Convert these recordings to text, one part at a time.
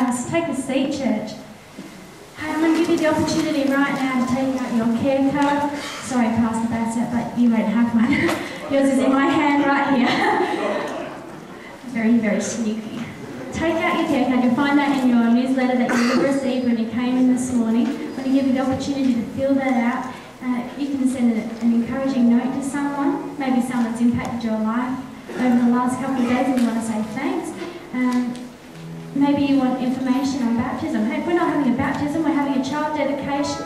Take a seat, church. Hey, I'm going to give you the opportunity right now to take out your care card. Sorry, Pastor Bassett, but you won't have one. Yours is in my hand right here. Very, very sneaky. Take out your care card. You'll find that in your newsletter that you received when you came in this morning. I'm going to give you the opportunity to fill that out. You can send an encouraging note to someone, maybe someone's impacted your life over the last couple of days and you want to say thanks. Maybe you want information on baptism. Hey, we're not having a baptism, we're having a child dedication.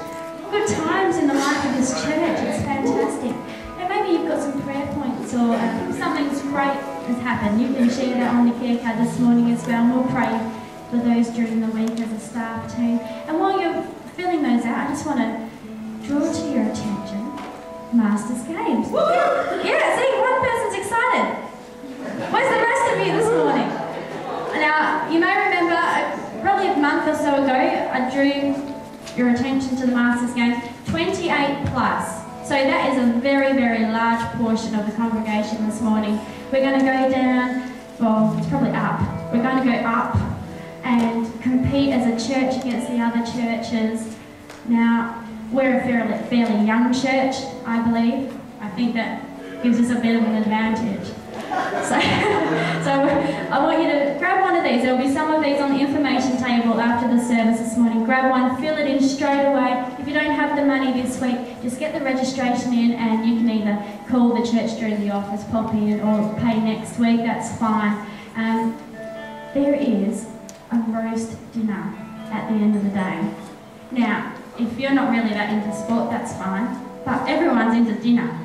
Good times in the life of this church, it's fantastic. And maybe you've got some prayer points or something's great has happened. You can share that on the care card this morning as well. And we'll pray for those during the week as a staff team. And while you're filling those out, I just want to draw to your attention Masters Games. Yeah, see, one person's excited. Where's the rest of you this morning? Now, you may remember, probably a month or so ago, I drew your attention to the Masters Games, 28 plus. So that is a very, very large portion of the congregation this morning. We're going to go down, well, it's probably up. We're going to go up and compete as a church against the other churches. Now, we're a fairly young church, I believe. I think that gives us a bit of an advantage. So I want you to grab one of these. There'll be some of these on the information table after the service this morning. Grab one, fill it in straight away. If you don't have the money this week, just get the registration in and you can either call the church during the office, pop in, or pay next week, that's fine. There is a roast dinner at the end of the day. Now, if you're not really that into sport, that's fine, but everyone's into dinner.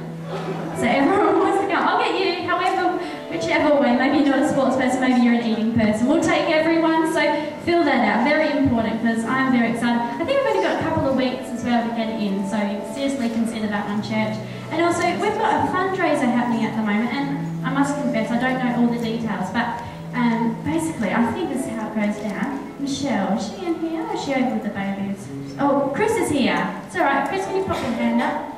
So everyone wants to go. I'll get you, however, whichever way. Maybe you're not a sports person, maybe you're an eating person. We'll take everyone, so fill that out. Very important, because I'm very excited. I think we've only got a couple of weeks as well to get it in, so seriously consider that one, church. And also, we've got a fundraiser happening at the moment, and I must confess, I don't know all the details, but basically, I think this is how it goes down. Michelle, is she in here, or is she over with the babies? Oh, Chris is here. It's all right. Chris, can you pop your hand up?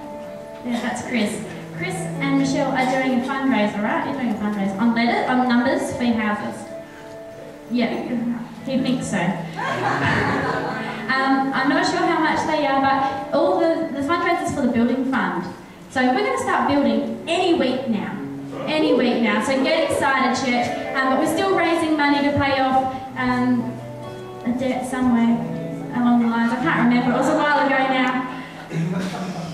Yeah, that's Chris. Chris and Michelle are doing a fundraiser, right? You're doing a fundraiser on numbers for houses. Yeah, he thinks so. I'm not sure how much they are, but all the fundraisers for the building fund. So we're going to start building any week now. Any week now. So get excited, church. But we're still raising money to pay off a debt somewhere along the lines. I can't remember. It was a while ago now.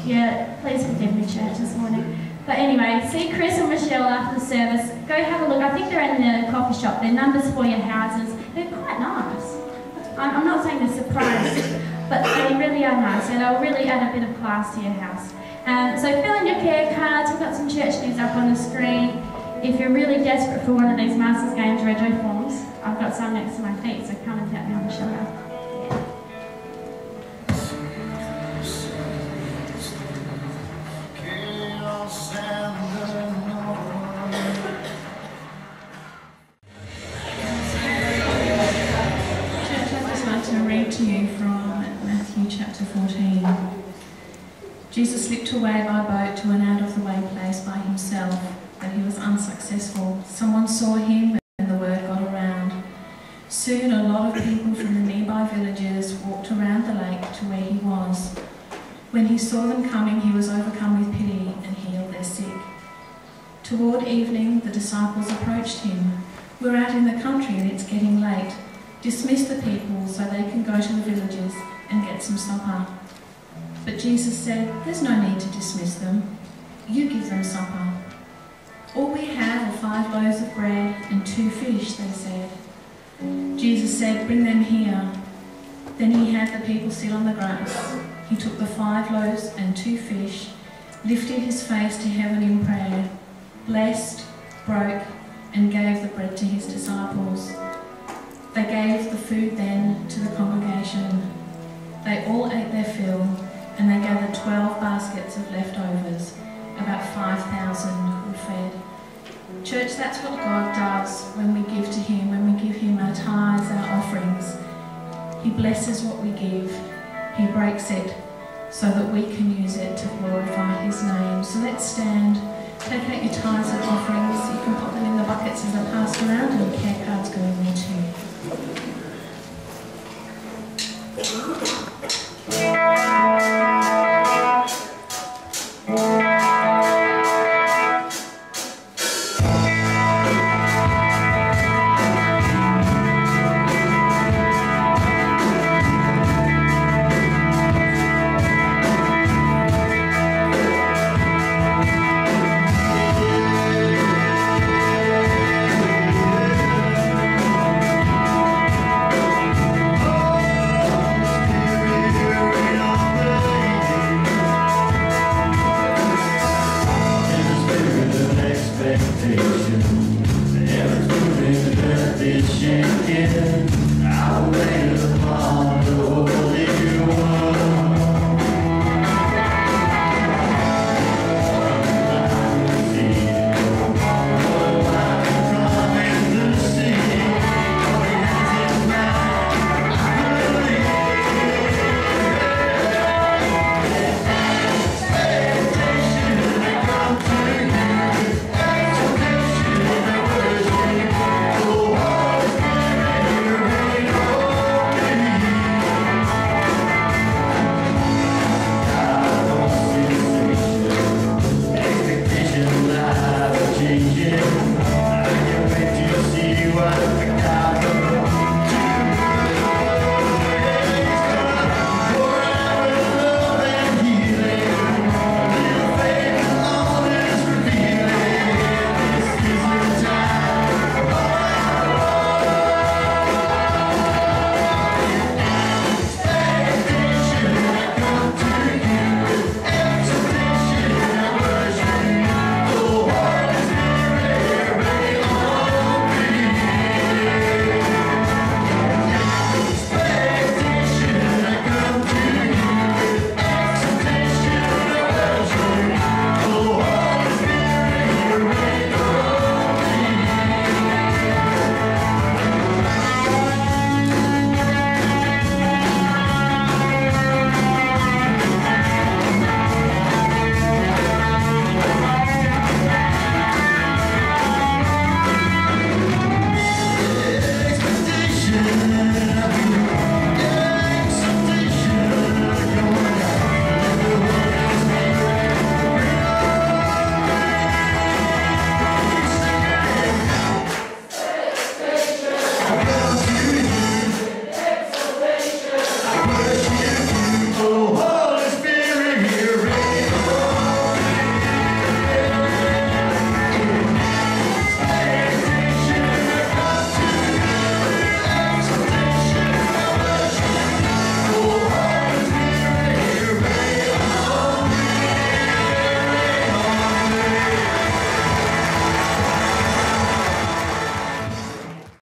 Yeah, please forgive me, church, this morning. But anyway, see Chris and Michelle after the service. Go have a look. I think they're in the coffee shop. They're numbers for your houses. They're quite nice. I'm not saying they're surprised, but they really are nice, and they'll really add a bit of class to your house. So fill in your care cards. We've got some church news up on the screen. If you're really desperate for one of these Masters Games rego forms, I've got some next to my feet, so come and tap me on the shoulder. To you from Matthew chapter 14. Jesus slipped away by boat to an out-of-the-way place by himself, but he was unsuccessful. Someone saw him and the word got around. Soon a lot of people from the nearby villages walked around the lake to where he was. When he saw them coming, he was overcome with pity and healed their sick. Toward evening, the disciples approached him. "We're out in the country and it's getting late. Dismiss the people so they can go to the villages and get some supper." But Jesus said, "There's no need to dismiss them. You give them supper." "All we have are 5 loaves of bread and 2 fish, they said. Jesus said, "Bring them here." Then he had the people sit on the grass. He took the 5 loaves and 2 fish, lifted his face to heaven in prayer, blessed, broke, and gave the bread to his disciples. They gave the food then to the congregation. They all ate their fill, and they gathered 12 baskets of leftovers. About 5,000 were fed. Church, that's what God does when we give to him, when we give him our tithes, our offerings. He blesses what we give. He breaks it so that we can use it to glorify his name. So let's stand, take out your tithes and offerings. You can put them in the buckets as they're passed around, and the care cards go in there too. Expectation.